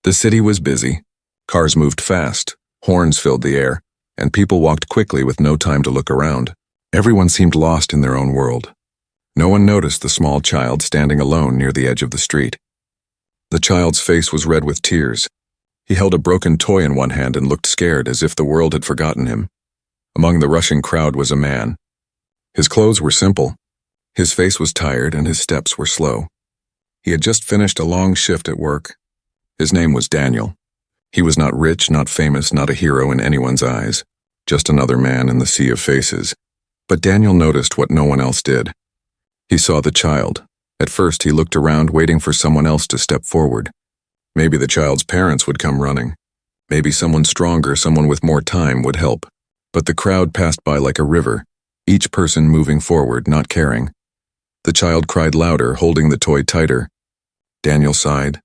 The city was busy. Cars moved fast, horns filled the air, and people walked quickly with no time to look around. Everyone seemed lost in their own world. No one noticed the small child standing alone near the edge of the street. The child's face was red with tears. He held a broken toy in one hand and looked scared, as if the world had forgotten him. Among the rushing crowd was a man. His clothes were simple. His face was tired and his steps were slow. He had just finished a long shift at work. His name was Daniel. He was not rich, not famous, not a hero in anyone's eyes, just another man in the sea of faces. But Daniel noticed what no one else did. He saw the child. At first he looked around, waiting for someone else to step forward. Maybe the child's parents would come running. Maybe someone stronger, someone with more time, would help. But the crowd passed by like a river, each person moving forward, not caring. The child cried louder, holding the toy tighter. Daniel sighed.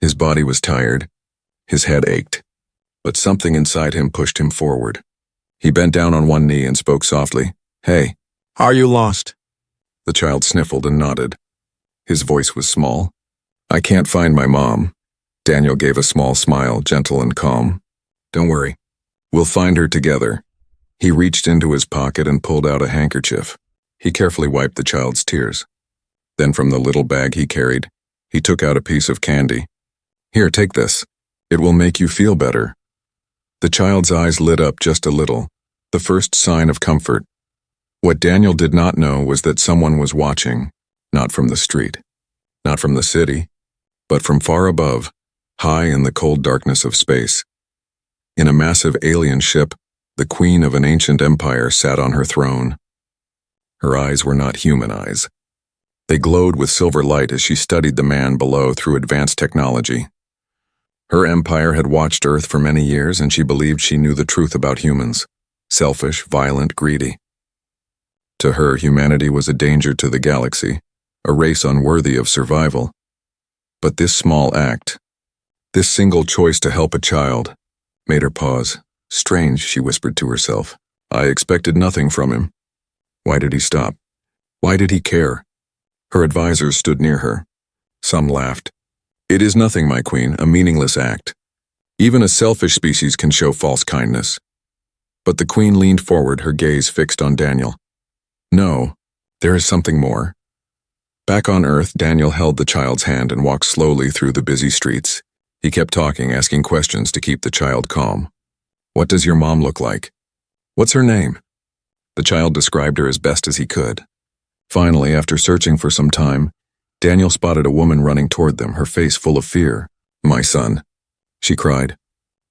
His body was tired. His head ached. But something inside him pushed him forward. He bent down on one knee and spoke softly. "Hey, Are you lost? The child sniffled and nodded. His voice was small. "I can't find my mom." Daniel gave a small smile, gentle and calm. "Don't worry. We'll find her together." He reached into his pocket and pulled out a handkerchief. He carefully wiped the child's tears. Then from the little bag he carried, he took out a piece of candy. "Here, take this. It will make you feel better." The child's eyes lit up just a little, the first sign of comfort. What Daniel did not know was that someone was watching, not from the street, not from the city, but from far above, high in the cold darkness of space. In a massive alien ship, the queen of an ancient empire sat on her throne. Her eyes were not human eyes. They glowed with silver light as she studied the man below through advanced technology. Her empire had watched Earth for many years, and she believed she knew the truth about humans: selfish, violent, greedy. To her, humanity was a danger to the galaxy, a race unworthy of survival. But this small act, this single choice to help a child, made her pause. "Strange," she whispered to herself. "I expected nothing from him. Why did he stop? Why did he care?" Her advisors stood near her. Some laughed. "It is nothing, my queen, a meaningless act. Even a selfish species can show false kindness." But the queen leaned forward, her gaze fixed on Daniel. "No, there is something more." Back on Earth, Daniel held the child's hand and walked slowly through the busy streets. He kept talking, asking questions to keep the child calm. "What does your mom look like? What's her name?" The child described her as best as he could. Finally, after searching for some time, Daniel spotted a woman running toward them, her face full of fear. "My son," she cried.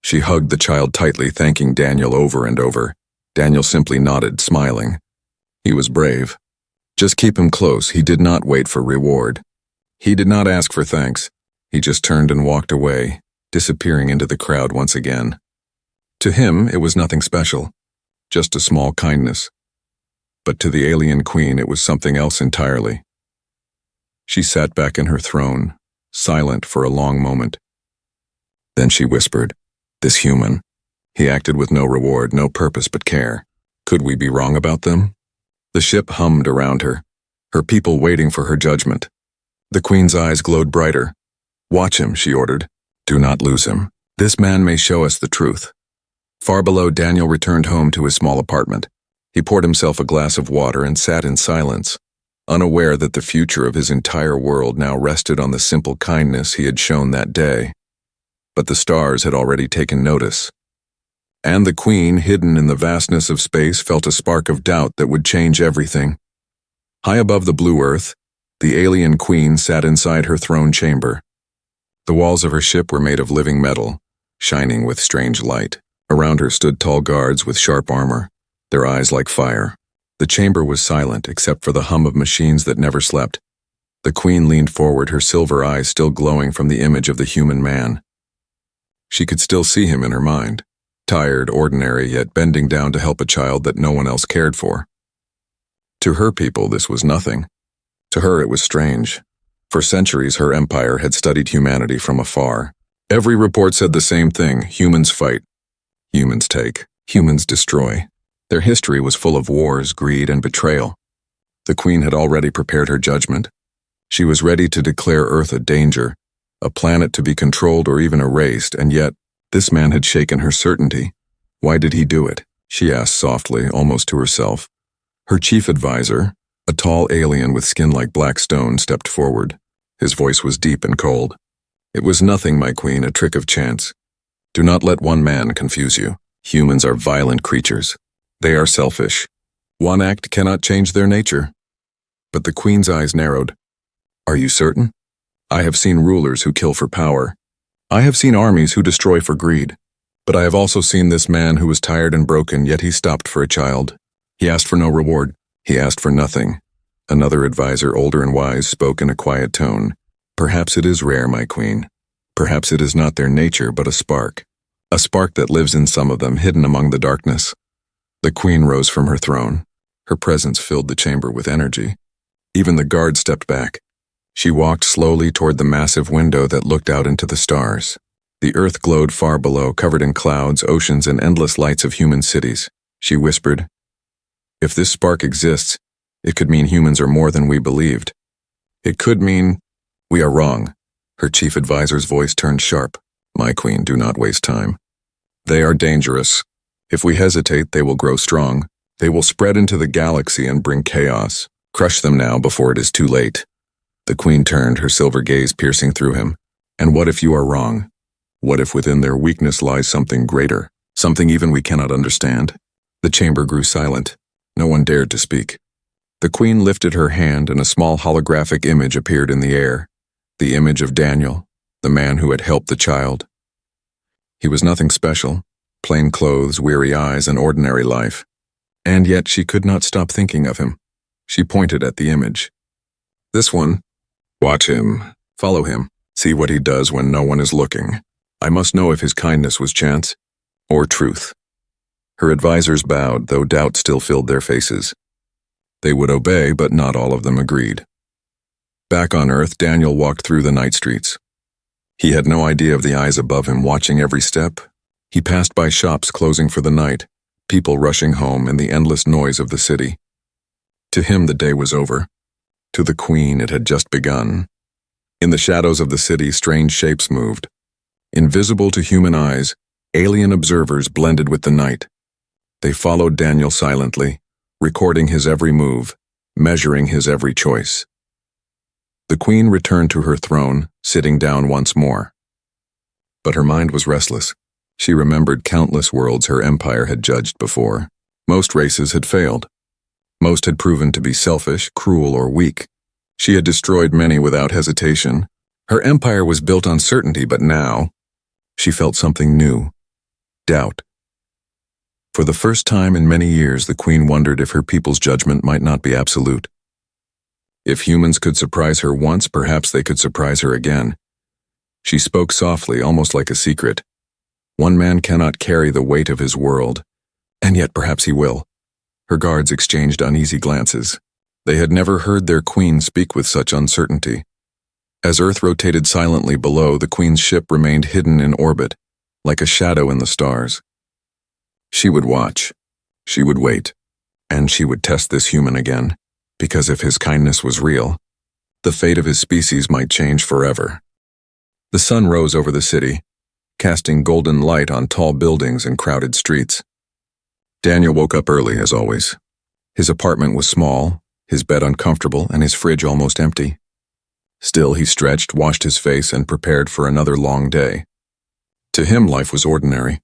She hugged the child tightly, thanking Daniel over and over. Daniel simply nodded, smiling. He was brave. Just keep him close. He did not wait for reward. He did not ask for thanks. He just turned and walked away, disappearing into the crowd once again. To him, it was nothing special, just a small kindness. But to the alien queen, it was something else entirely. She sat back in her throne, silent for a long moment. Then she whispered, "This human. He acted with no reward, no purpose but care. Could we be wrong about them?" The ship hummed around her, her people waiting for her judgment. The queen's eyes glowed brighter. "Watch him," she ordered. "Do not lose him. This man may show us the truth." Far below, Daniel returned home to his small apartment. He poured himself a glass of water and sat in silence, unaware that the future of his entire world now rested on the simple kindness he had shown that day. But the stars had already taken notice. And the queen, hidden in the vastness of space, felt a spark of doubt that would change everything. High above the blue earth, the alien queen sat inside her throne chamber. The walls of her ship were made of living metal, shining with strange light. Around her stood tall guards with sharp armor, their eyes like fire. The chamber was silent except for the hum of machines that never slept. The queen leaned forward, her silver eyes still glowing from the image of the human man. She could still see him in her mind, tired, ordinary, yet bending down to help a child that no one else cared for. To her people, this was nothing. To her, it was strange. For centuries, her empire had studied humanity from afar. Every report said the same thing: humans fight, humans take, humans destroy. Their history was full of wars, greed, and betrayal. The queen had already prepared her judgment. She was ready to declare Earth a danger, a planet to be controlled or even erased, and yet, this man had shaken her certainty. Why did he do it? She asked softly, almost to herself. Her chief advisor, a tall alien with skin like black stone, stepped forward. His voice was deep and cold. It was nothing, my queen, a trick of chance. Do not let one man confuse you. Humans are violent creatures. They are selfish. One act cannot change their nature. But the queen's eyes narrowed. Are you certain? I have seen rulers who kill for power. I have seen armies who destroy for greed. But I have also seen this man who was tired and broken, yet he stopped for a child. He asked for no reward. He asked for nothing. Another advisor, older and wise, spoke in a quiet tone. Perhaps it is rare, my queen. Perhaps it is not their nature, but a spark. A spark that lives in some of them, hidden among the darkness. The queen rose from her throne. Her presence filled the chamber with energy. Even the guard stepped back. She walked slowly toward the massive window that looked out into the stars. The earth glowed far below, covered in clouds, oceans, and endless lights of human cities. She whispered, if this spark exists, it could mean humans are more than we believed. It could mean we are wrong. Her chief advisor's voice turned sharp. My queen, do not waste time. They are dangerous. If we hesitate, they will grow strong. They will spread into the galaxy and bring chaos. Crush them now before it is too late. The queen turned, her silver gaze piercing through him. And what if you are wrong? What if within their weakness lies something greater, something even we cannot understand? The chamber grew silent. No one dared to speak. The queen lifted her hand and a small holographic image appeared in the air. The image of Daniel, the man who had helped the child. He was nothing special, plain clothes, weary eyes, an ordinary life. And yet she could not stop thinking of him. She pointed at the image. This one. Watch him. Follow him. See what he does when no one is looking. I must know if his kindness was chance or truth. Her advisors bowed, though doubt still filled their faces. They would obey, but not all of them agreed. Back on Earth, Daniel walked through the night streets. He had no idea of the eyes above him watching every step. He passed by shops closing for the night, people rushing home, and the endless noise of the city. To him, the day was over. To the queen, it had just begun. In the shadows of the city, strange shapes moved. Invisible to human eyes, alien observers blended with the night. They followed Daniel silently, recording his every move, measuring his every choice. The queen returned to her throne, sitting down once more. But her mind was restless. She remembered countless worlds her empire had judged before. Most races had failed. Most had proven to be selfish, cruel, or weak. She had destroyed many without hesitation. Her empire was built on certainty, but now, she felt something new. Doubt. For the first time in many years, the queen wondered if her people's judgment might not be absolute. If humans could surprise her once, perhaps they could surprise her again. She spoke softly, almost like a secret. One man cannot carry the weight of his world, and yet perhaps he will. Her guards exchanged uneasy glances. They had never heard their queen speak with such uncertainty. As Earth rotated silently below, the queen's ship remained hidden in orbit, like a shadow in the stars. She would watch, she would wait, and she would test this human again, because if his kindness was real, the fate of his species might change forever. The sun rose over the city, casting golden light on tall buildings and crowded streets. Daniel woke up early, as always. His apartment was small, his bed uncomfortable, and his fridge almost empty. Still, he stretched, washed his face, and prepared for another long day. To him, life was ordinary.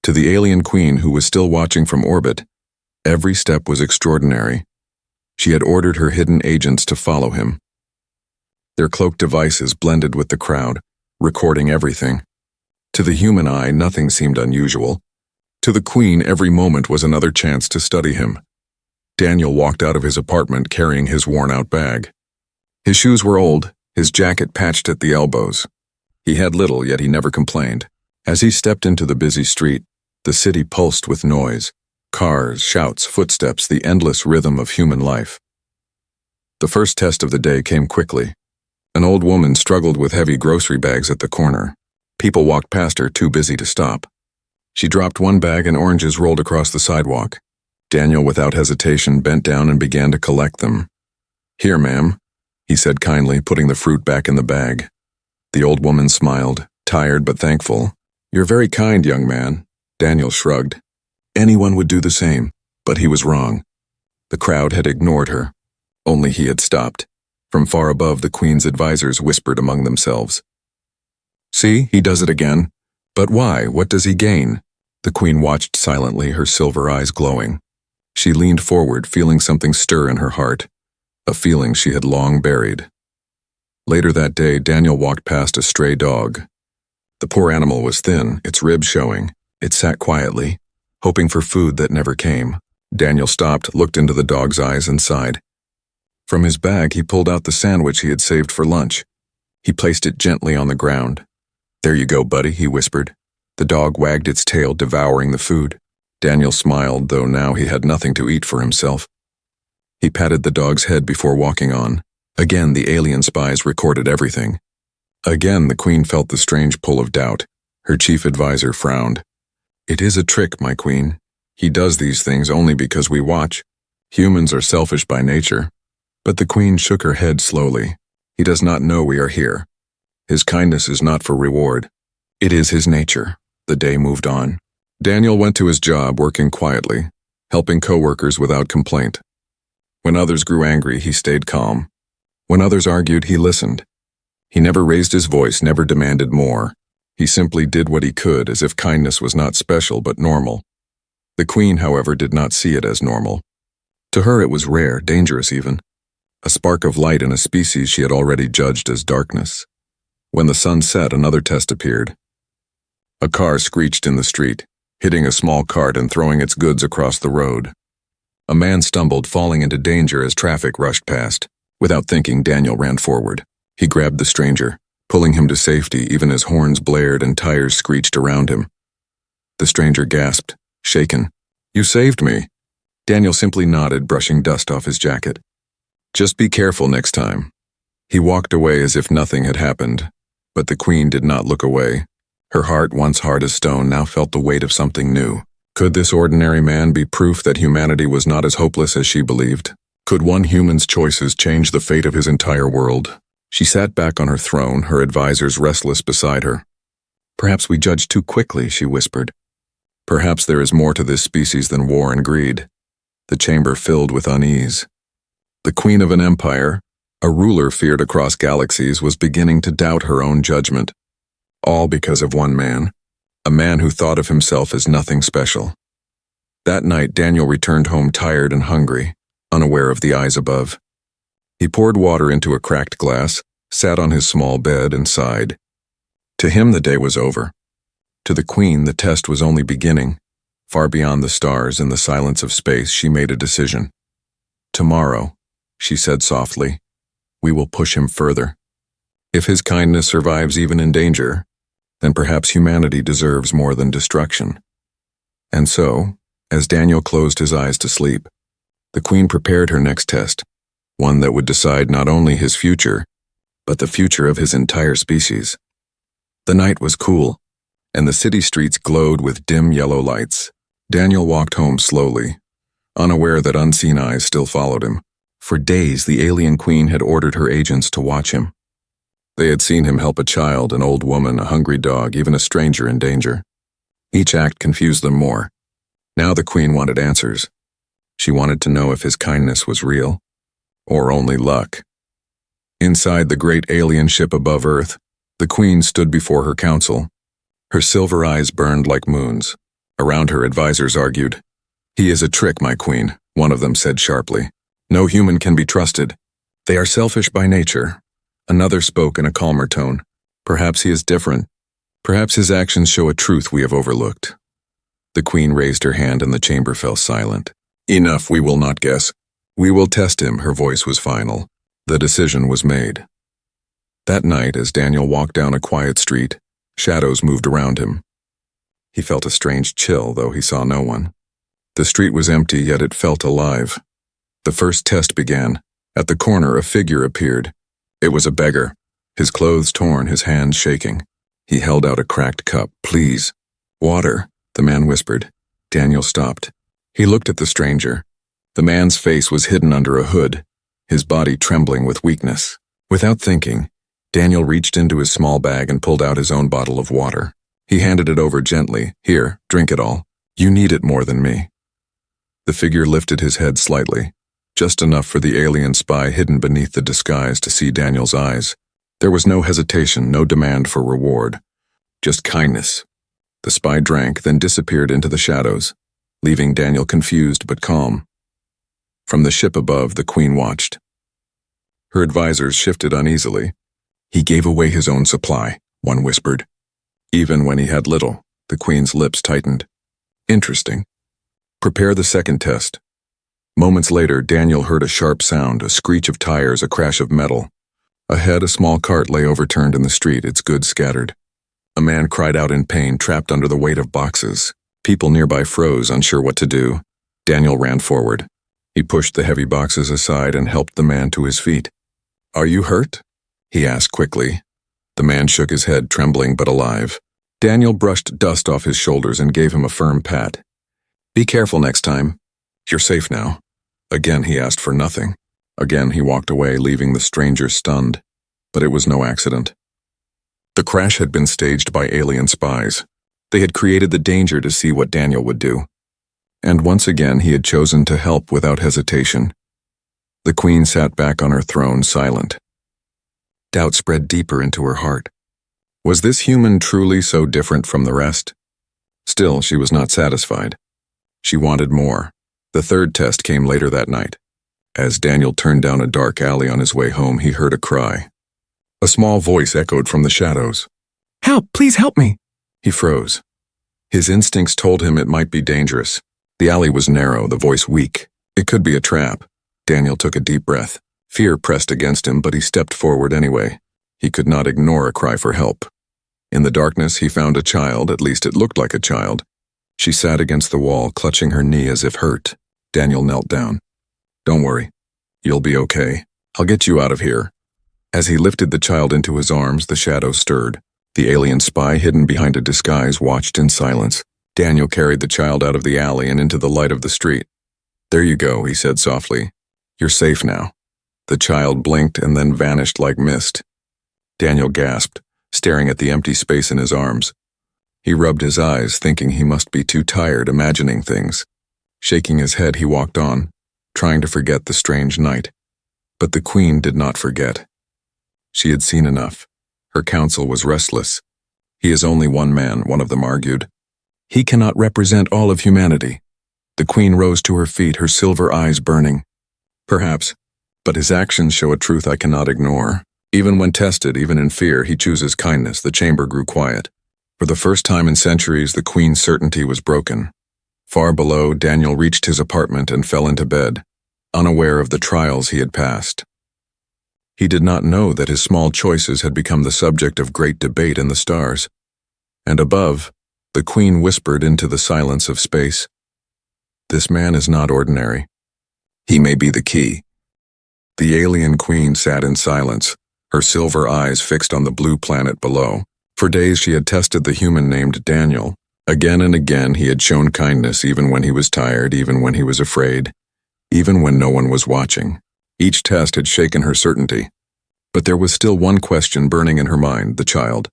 To the alien queen, who was still watching from orbit, every step was extraordinary. She had ordered her hidden agents to follow him. Their cloaked devices blended with the crowd, recording everything. To the human eye, nothing seemed unusual. To the queen, every moment was another chance to study him. Daniel walked out of his apartment carrying his worn-out bag. His shoes were old, his jacket patched at the elbows. He had little, yet he never complained. As he stepped into the busy street, the city pulsed with noise. Cars, shouts, footsteps, the endless rhythm of human life. The first test of the day came quickly. An old woman struggled with heavy grocery bags at the corner. People walked past her, too busy to stop. She dropped one bag and oranges rolled across the sidewalk. Daniel, without hesitation, bent down and began to collect them. "Here, ma'am," he said kindly, putting the fruit back in the bag. The old woman smiled, tired but thankful. "You're very kind, young man." Daniel shrugged. Anyone would do the same, but he was wrong. The crowd had ignored her. Only he had stopped. From far above, the Queen's advisors whispered among themselves. "See, he does it again. But why? What does he gain?" The Queen watched silently, her silver eyes glowing. She leaned forward, feeling something stir in her heart, a feeling she had long buried. Later that day, Daniel walked past a stray dog. The poor animal was thin, its ribs showing. It sat quietly, hoping for food that never came. Daniel stopped, looked into the dog's eyes, and sighed. From his bag, he pulled out the sandwich he had saved for lunch. He placed it gently on the ground. "There you go, buddy," he whispered. The dog wagged its tail, devouring the food. Daniel smiled, though now he had nothing to eat for himself. He patted the dog's head before walking on. Again, the alien spies recorded everything. Again, the Queen felt the strange pull of doubt. Her chief advisor frowned. "It is a trick, my Queen. He does these things only because we watch. Humans are selfish by nature." But the Queen shook her head slowly. "He does not know we are here. His kindness is not for reward. It is his nature." The day moved on. Daniel went to his job, working quietly, helping co-workers without complaint. When others grew angry, he stayed calm. When others argued, he listened. He never raised his voice, never demanded more. He simply did what he could, as if kindness was not special but normal. The Queen, however, did not see it as normal. To her it was rare, dangerous even. A spark of light in a species she had already judged as darkness. When the sun set, another test appeared. A car screeched in the street, hitting a small cart and throwing its goods across the road. A man stumbled, falling into danger as traffic rushed past. Without thinking, Daniel ran forward. He grabbed the stranger, pulling him to safety even as horns blared and tires screeched around him. The stranger gasped, shaken. "You saved me." Daniel simply nodded, brushing dust off his jacket. "Just be careful next time." He walked away as if nothing had happened, but the Queen did not look away. Her heart, once hard as stone, now felt the weight of something new. Could this ordinary man be proof that humanity was not as hopeless as she believed? Could one human's choices change the fate of his entire world? She sat back on her throne, her advisors restless beside her. "Perhaps we judge too quickly," she whispered. "Perhaps there is more to this species than war and greed." The chamber filled with unease. The Queen of an empire, a ruler feared across galaxies, was beginning to doubt her own judgment. All because of one man, a man who thought of himself as nothing special. That night, Daniel returned home tired and hungry, unaware of the eyes above. He poured water into a cracked glass, sat on his small bed, and sighed. To him, the day was over. To the Queen, the test was only beginning. Far beyond the stars, in the silence of space, she made a decision. "Tomorrow," she said softly, "we will push him further. If his kindness survives even in danger, then perhaps humanity deserves more than destruction." And so, as Daniel closed his eyes to sleep, the Queen prepared her next test, one that would decide not only his future, but the future of his entire species. The night was cool, and the city streets glowed with dim yellow lights. Daniel walked home slowly, unaware that unseen eyes still followed him. For days, the alien Queen had ordered her agents to watch him. They had seen him help a child, an old woman, a hungry dog, even a stranger in danger. Each act confused them more. Now the Queen wanted answers. She wanted to know if his kindness was real, or only luck. Inside the great alien ship above Earth, the Queen stood before her council. Her silver eyes burned like moons. Around her, advisors argued. "He is a trick, my Queen," one of them said sharply. "No human can be trusted. They are selfish by nature." Another spoke in a calmer tone. "Perhaps he is different. Perhaps his actions show a truth we have overlooked." The Queen raised her hand and the chamber fell silent. "Enough, we will not guess. We will test him," her voice was final. The decision was made. That night, as Daniel walked down a quiet street, shadows moved around him. He felt a strange chill, though he saw no one. The street was empty, yet it felt alive. The first test began. At the corner, a figure appeared. It was a beggar, his clothes torn, his hands shaking. He held out a cracked cup. "Please." "Water," the man whispered. Daniel stopped. He looked at the stranger. The man's face was hidden under a hood, his body trembling with weakness. Without thinking, Daniel reached into his small bag and pulled out his own bottle of water. He handed it over gently. Here, drink it all. You need it more than me. The figure lifted his head slightly, just enough for the alien spy hidden beneath the disguise to see Daniel's eyes. There was no hesitation, no demand for reward, just kindness. The spy drank, then disappeared into the shadows, leaving Daniel confused but calm. From the ship above, the Queen watched. Her advisors shifted uneasily. He gave away his own supply, one whispered. Even when he had little, the Queen's lips tightened. Interesting. Prepare the second test. Moments later, Daniel heard a sharp sound, a screech of tires, a crash of metal. Ahead, a small cart lay overturned in the street, its goods scattered. A man cried out in pain, trapped under the weight of boxes. People nearby froze, unsure what to do. Daniel ran forward. He pushed the heavy boxes aside and helped the man to his feet. Are you hurt? He asked quickly. The man shook his head, trembling but alive. Daniel brushed dust off his shoulders and gave him a firm pat. Be careful next time. You're safe now. Again he asked for nothing. Again he walked away, leaving the stranger stunned. But it was no accident. The crash had been staged by alien spies. They had created the danger to see what Daniel would do. And once again he had chosen to help without hesitation. The Queen sat back on her throne, silent. Doubt spread deeper into her heart. Was this human truly so different from the rest? Still, she was not satisfied. She wanted more. The third test came later that night. As Daniel turned down a dark alley on his way home, he heard a cry. A small voice echoed from the shadows. Help! Please help me! He froze. His instincts told him it might be dangerous. The alley was narrow, the voice weak. It could be a trap. Daniel took a deep breath. Fear pressed against him, but he stepped forward anyway. He could not ignore a cry for help. In the darkness, he found a child, at least it looked like a child. She sat against the wall, clutching her knee as if hurt. Daniel knelt down. Don't worry. You'll be okay. I'll get you out of here. As he lifted the child into his arms, the shadow stirred. The alien spy, hidden behind a disguise, watched in silence. Daniel carried the child out of the alley and into the light of the street. There you go, he said softly. You're safe now. The child blinked and then vanished like mist. Daniel gasped, staring at the empty space in his arms. He rubbed his eyes, thinking he must be too tired imagining things. Shaking his head, he walked on, trying to forget the strange night. But the Queen did not forget. She had seen enough. Her council was restless. He is only one man, one of them argued. He cannot represent all of humanity. The Queen rose to her feet, her silver eyes burning. Perhaps, but his actions show a truth I cannot ignore. Even when tested, even in fear, he chooses kindness. The chamber grew quiet. For the first time in centuries, the Queen's certainty was broken. Far below, Daniel reached his apartment and fell into bed, unaware of the trials he had passed. He did not know that his small choices had become the subject of great debate in the stars. And above, the Queen whispered into the silence of space, "This man is not ordinary. He may be the key." The alien Queen sat in silence, her silver eyes fixed on the blue planet below. For days she had tested the human named Daniel. Again and again he had shown kindness even when he was tired, even when he was afraid, even when no one was watching. Each test had shaken her certainty. But there was still one question burning in her mind, the child.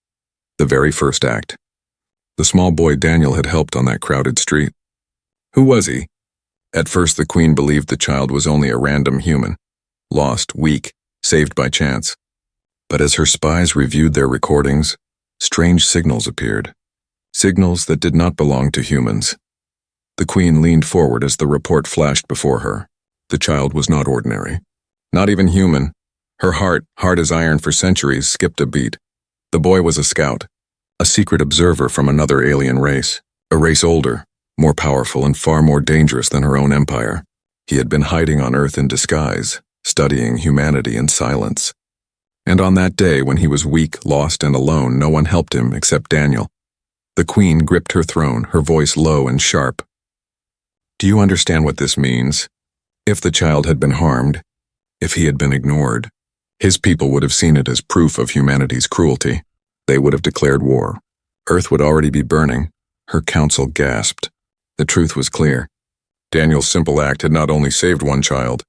The very first act. The small boy Daniel had helped on that crowded street. Who was he? At first the Queen believed the child was only a random human. Lost, weak, saved by chance. But as her spies reviewed their recordings, strange signals appeared. Signals that did not belong to humans. The Queen leaned forward as the report flashed before her. The child was not ordinary. Not even human. Her heart, hard as iron for centuries, skipped a beat. The boy was a scout, a secret observer from another alien race, a race older, more powerful and far more dangerous than her own empire. He had been hiding on Earth in disguise, studying humanity in silence. And on that day, when he was weak, lost, and alone, no one helped him except Daniel. The Queen gripped her throne, her voice low and sharp. Do you understand what this means? If the child had been harmed, if he had been ignored, his people would have seen it as proof of humanity's cruelty. They would have declared war. Earth would already be burning. Her council gasped. The truth was clear. Daniel's simple act had not only saved one child,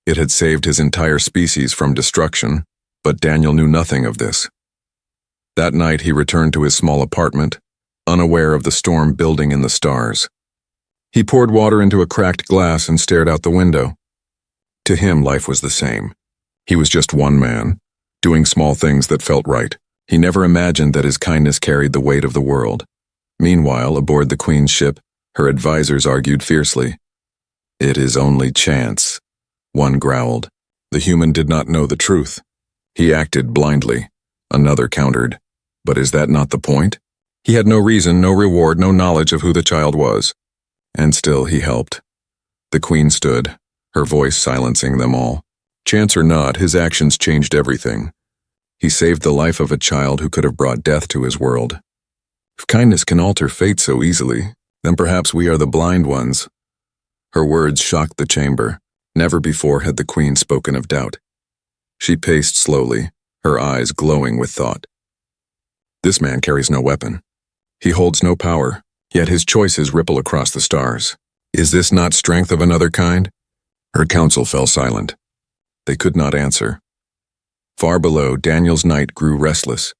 it had saved his entire species from destruction. But Daniel knew nothing of this. That night he returned to his small apartment, unaware of the storm building in the stars. He poured water into a cracked glass and stared out the window. To him, life was the same. He was just one man, doing small things that felt right. He never imagined that his kindness carried the weight of the world. Meanwhile, aboard the Queen's ship, her advisors argued fiercely. "It is only chance," one growled. The human did not know the truth. He acted blindly. Another countered. But is that not the point? He had no reason, no reward, no knowledge of who the child was. And still he helped. The Queen stood, her voice silencing them all. Chance or not, his actions changed everything. He saved the life of a child who could have brought death to his world. If kindness can alter fate so easily, then perhaps we are the blind ones. Her words shocked the chamber. Never before had the Queen spoken of doubt. She paced slowly, her eyes glowing with thought. This man carries no weapon. He holds no power, yet his choices ripple across the stars. Is this not strength of another kind? Her council fell silent. They could not answer. Far below, Daniel's night grew restless.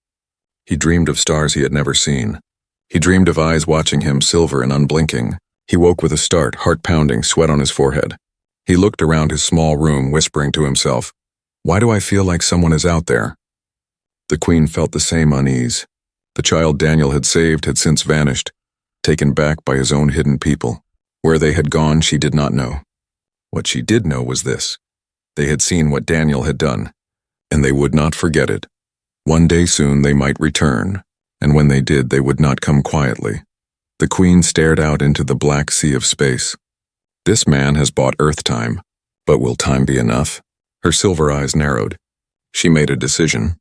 He dreamed of stars he had never seen. He dreamed of eyes watching him, silver and unblinking. He woke with a start, heart pounding, sweat on his forehead. He looked around his small room, whispering to himself, "Why do I feel like someone is out there?" The Queen felt the same unease. The child Daniel had saved had since vanished, taken back by his own hidden people. Where they had gone, she did not know. What she did know was this. They had seen what Daniel had done, and they would not forget it. One day soon they might return, and when they did, they would not come quietly. The Queen stared out into the black sea of space. This man has bought Earth time, but will time be enough? Her silver eyes narrowed. She made a decision.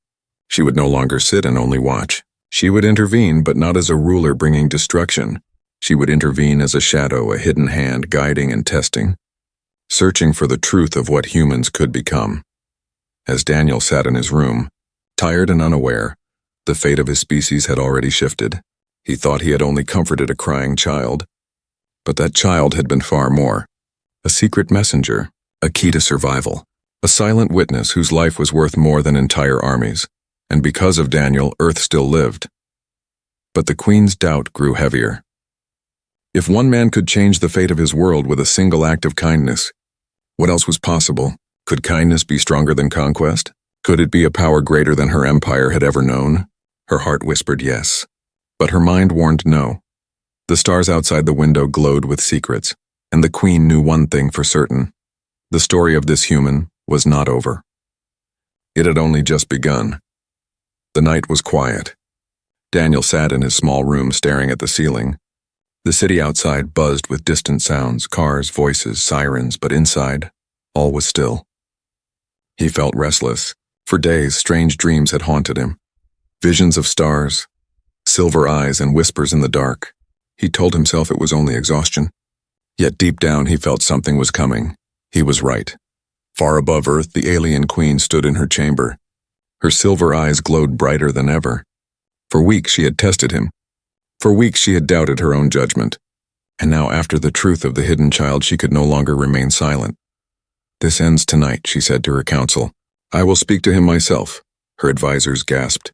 She would no longer sit and only watch. She would intervene, but not as a ruler bringing destruction. She would intervene as a shadow, a hidden hand guiding and testing, searching for the truth of what humans could become. As Daniel sat in his room, tired and unaware, the fate of his species had already shifted. He thought he had only comforted a crying child. But that child had been far more. A secret messenger, a key to survival, a silent witness whose life was worth more than entire armies. And because of Daniel, Earth still lived. But the Queen's doubt grew heavier. If one man could change the fate of his world with a single act of kindness, what else was possible? Could kindness be stronger than conquest? Could it be a power greater than her empire had ever known? Her heart whispered yes, but her mind warned no. The stars outside the window glowed with secrets, and the Queen knew one thing for certain. The story of this human was not over. It had only just begun. The night was quiet. Daniel sat in his small room staring at the ceiling. The city outside buzzed with distant sounds, cars, voices, sirens, but inside, all was still. He felt restless. For days, strange dreams had haunted him. Visions of stars, silver eyes, and whispers in the dark. He told himself it was only exhaustion. Yet deep down he felt something was coming. He was right. Far above Earth, the alien Queen stood in her chamber. Her silver eyes glowed brighter than ever. For weeks she had tested him. For weeks she had doubted her own judgment. And now after the truth of the hidden child, she could no longer remain silent. "This ends tonight," she said to her council. "I will speak to him myself." Her advisors gasped.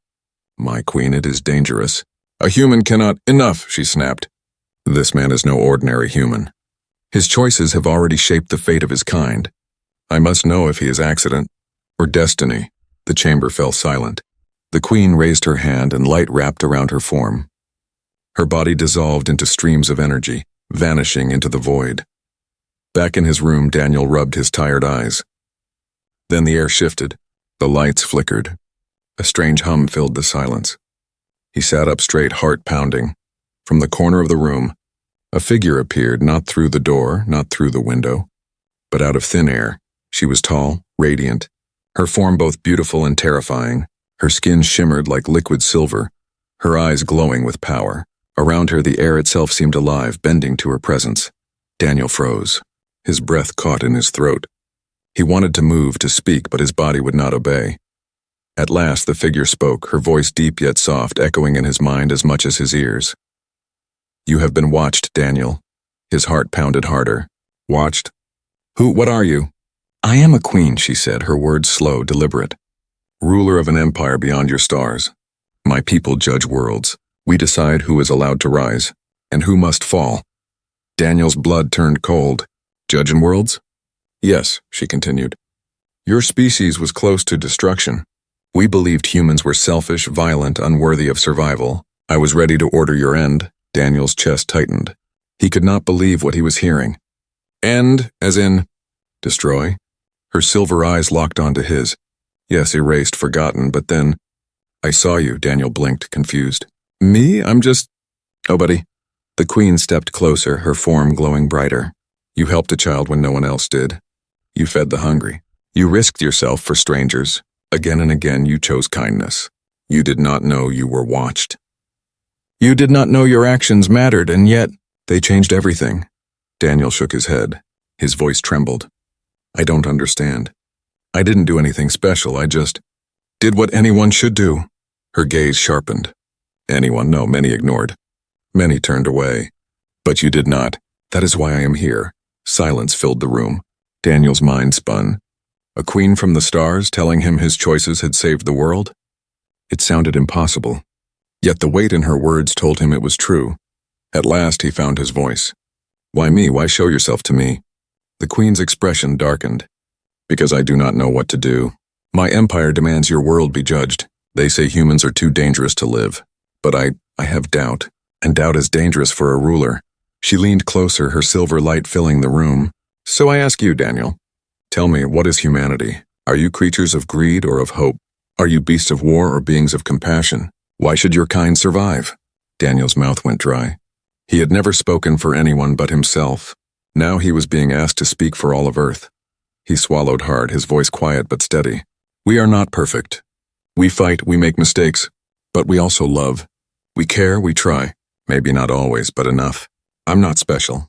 "My Queen, it is dangerous." "A human cannot—" "Enough," she snapped. "This man is no ordinary human. His choices have already shaped the fate of his kind. I must know if he is accident or destiny." The chamber fell silent. The Queen raised her hand and light wrapped around her form. Her body dissolved into streams of energy, vanishing into the void. Back in his room, Daniel rubbed his tired eyes. Then the air shifted. The lights flickered. A strange hum filled the silence. He sat up straight, heart pounding. From the corner of the room, a figure appeared, not through the door, not through the window, but out of thin air. She was tall, radiant, her form both beautiful and terrifying. Her skin shimmered like liquid silver, her eyes glowing with power. Around her, the air itself seemed alive, bending to her presence. Daniel froze. His breath caught in his throat. He wanted to move, to speak, but his body would not obey. At last, the figure spoke, her voice deep yet soft, echoing in his mind as much as his ears. "You have been watched, Daniel." His heart pounded harder. "Watched? What are you?" "I am a queen," she said, her words slow, deliberate. Ruler of an empire beyond your stars. My people judge worlds. We decide who is allowed to rise, and who must fall. Daniel's blood turned cold. Judging worlds? Yes, she continued. Your species was close to destruction. We believed humans were selfish, violent, unworthy of survival. I was ready to order your end. Daniel's chest tightened. He could not believe what he was hearing. End, as in, destroy? Her silver eyes locked onto his. Yes, erased, forgotten, but then, I saw you, Daniel blinked, confused. Me? I'm just... Oh, buddy. The queen stepped closer, her form glowing brighter. You helped a child when no one else did. You fed the hungry. You risked yourself for strangers. Again and again you chose kindness. You did not know you were watched. You did not know your actions mattered, and yet they changed everything. Daniel shook his head. His voice trembled. I don't understand. I didn't do anything special, I just did what anyone should do. Her gaze sharpened. Anyone? No, many ignored. Many turned away. But you did not. That is why I am here. Silence filled the room. Daniel's mind spun. A queen from the stars telling him his choices had saved the world? It sounded impossible. Yet the weight in her words told him it was true. At last he found his voice. Why me? Why show yourself to me? The queen's expression darkened. Because I do not know what to do. My empire demands your world be judged. They say humans are too dangerous to live. But I have doubt. And doubt is dangerous for a ruler. She leaned closer, her silver light filling the room. So I ask you, Daniel. Tell me, what is humanity? Are you creatures of greed or of hope? Are you beasts of war or beings of compassion? Why should your kind survive? Daniel's mouth went dry. He had never spoken for anyone but himself. Now he was being asked to speak for all of Earth. He swallowed hard, his voice quiet but steady. We are not perfect. We fight, we make mistakes, but we also love. We care, we try. Maybe not always, but enough. I'm not special.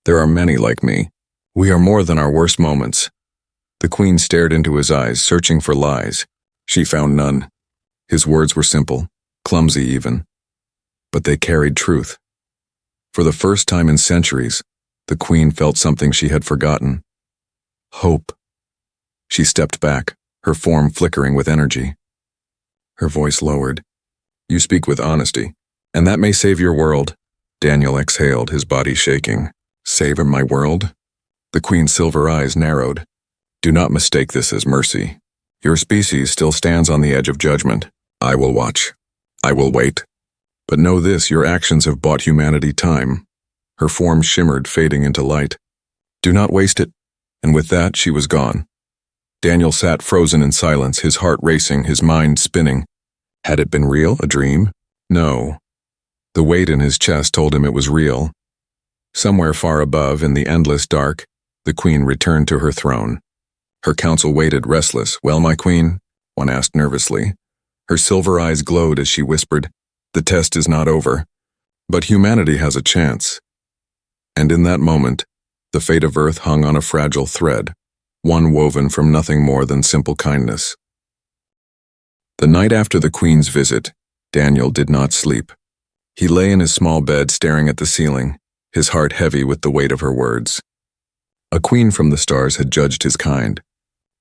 There are many like me. We are more than our worst moments. The queen stared into his eyes, searching for lies. She found none. His words were simple, clumsy even. But they carried truth. For the first time in centuries, the queen felt something she had forgotten. Hope. She stepped back, her form flickering with energy. Her voice lowered. You speak with honesty, and that may save your world. Daniel exhaled, his body shaking. Save my world? The queen's silver eyes narrowed. Do not mistake this as mercy. Your species still stands on the edge of judgment. I will watch. I will wait. But know this, your actions have bought humanity time. Her form shimmered, fading into light. Do not waste it. And with that, she was gone. Daniel sat frozen in silence, his heart racing, his mind spinning. Had it been real, a dream? No. The weight in his chest told him it was real. Somewhere far above, in the endless dark, the queen returned to her throne. Her council waited, restless. Well, my queen? One asked nervously. Her silver eyes glowed as she whispered, the test is not over, but humanity has a chance. And in that moment, the fate of Earth hung on a fragile thread, one woven from nothing more than simple kindness. The night after the queen's visit, Daniel did not sleep. He lay in his small bed staring at the ceiling, his heart heavy with the weight of her words. A queen from the stars had judged his kind.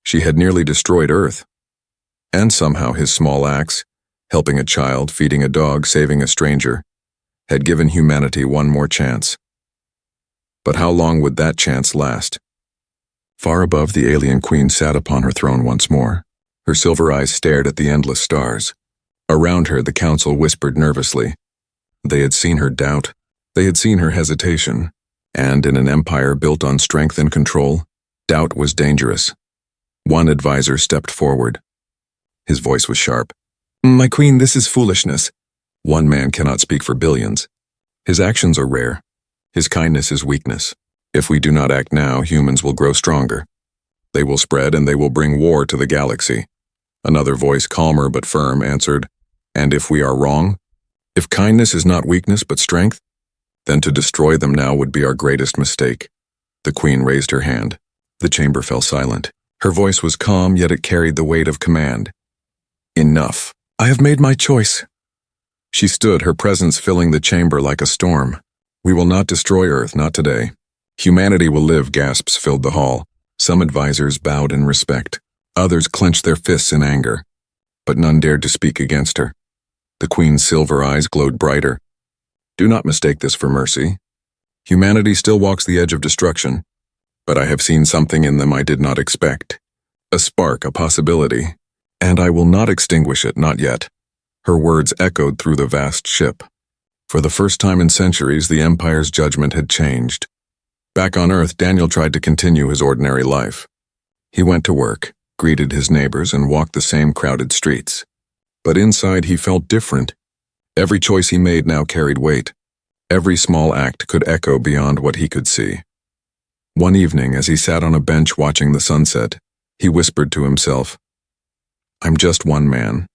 She had nearly destroyed Earth. And somehow his small acts, helping a child, feeding a dog, saving a stranger, had given humanity one more chance. But how long would that chance last? Far above, the alien queen sat upon her throne once more. Her silver eyes stared at the endless stars. Around her, the council whispered nervously. They had seen her doubt. They had seen her hesitation. And in an empire built on strength and control, doubt was dangerous. One advisor stepped forward. His voice was sharp. My queen, this is foolishness. One man cannot speak for billions. His actions are rare. His kindness is weakness. If we do not act now, humans will grow stronger. They will spread and they will bring war to the galaxy. Another voice, calmer but firm, answered, and if we are wrong, if kindness is not weakness but strength, then to destroy them now would be our greatest mistake. The queen raised her hand. The chamber fell silent. Her voice was calm, yet it carried the weight of command. Enough. I have made my choice. She stood, her presence filling the chamber like a storm. We will not destroy Earth, not today. Humanity will live, gasps filled the hall. Some advisors bowed in respect. Others clenched their fists in anger. but none dared to speak against her. The Queen's silver eyes glowed brighter. Do not mistake this for mercy. Humanity still walks the edge of destruction, but I have seen something in them I did not expect. A spark, a possibility, and I will not extinguish it, not yet. Her words echoed through the vast ship. For the first time in centuries, the Empire's judgment had changed. Back on Earth, Daniel tried to continue his ordinary life. He went to work, greeted his neighbors, and walked the same crowded streets. But inside he felt different. Every choice he made now carried weight. Every small act could echo beyond what he could see. One evening, as he sat on a bench watching the sunset, he whispered to himself, "I'm just one man.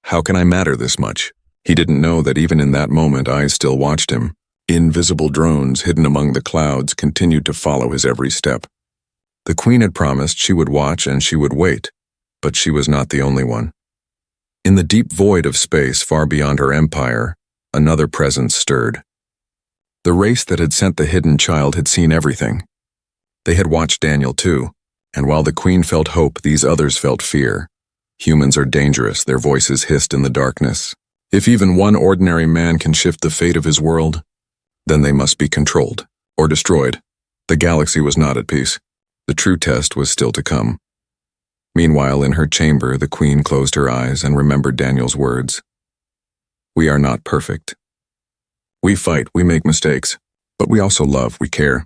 How can I matter this much?" He didn't know that even in that moment eyes still watched him. Invisible drones hidden among the clouds continued to follow his every step. The Queen had promised she would watch and she would wait, but she was not the only one. In the deep void of space far beyond her empire, another presence stirred. The race that had sent the hidden child had seen everything. They had watched Daniel too, and while the Queen felt hope, these others felt fear. Humans are dangerous, their voices hissed in the darkness. If even one ordinary man can shift the fate of his world, then they must be controlled, or destroyed. The galaxy was not at peace. The true test was still to come. Meanwhile, in her chamber, the Queen closed her eyes and remembered Daniel's words. We are not perfect. We fight, we make mistakes, but we also love, we care.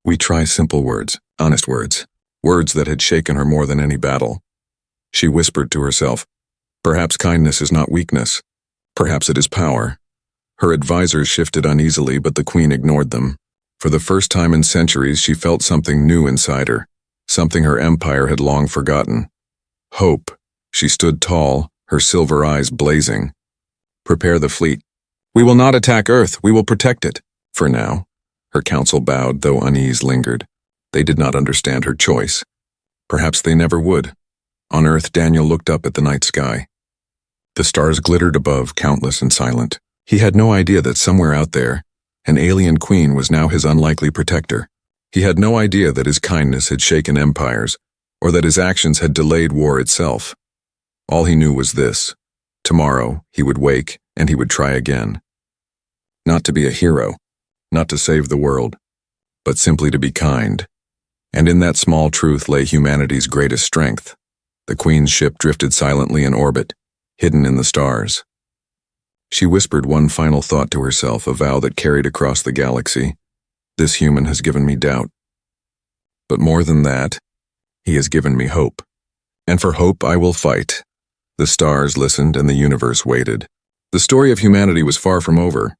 We try simple words, honest words, words that had shaken her more than any battle. She whispered to herself, perhaps kindness is not weakness. Perhaps it is power. Her advisors shifted uneasily, but the Queen ignored them. For the first time in centuries, she felt something new inside her, something her empire had long forgotten. Hope. She stood tall, her silver eyes blazing. Prepare the fleet. We will not attack Earth, we will protect it. For now. Her council bowed, though unease lingered. They did not understand her choice. Perhaps they never would. On Earth, Daniel looked up at the night sky. The stars glittered above, countless and silent. He had no idea that somewhere out there, an alien queen was now his unlikely protector. He had no idea that his kindness had shaken empires, or that his actions had delayed war itself. All he knew was this. Tomorrow, he would wake, and he would try again. Not to be a hero, not to save the world, but simply to be kind. And in that small truth lay humanity's greatest strength. The Queen's ship drifted silently in orbit, hidden in the stars. She whispered one final thought to herself, a vow that carried across the galaxy. This human has given me doubt. But more than that, he has given me hope. And for hope I will fight. The stars listened and the universe waited. The story of humanity was far from over.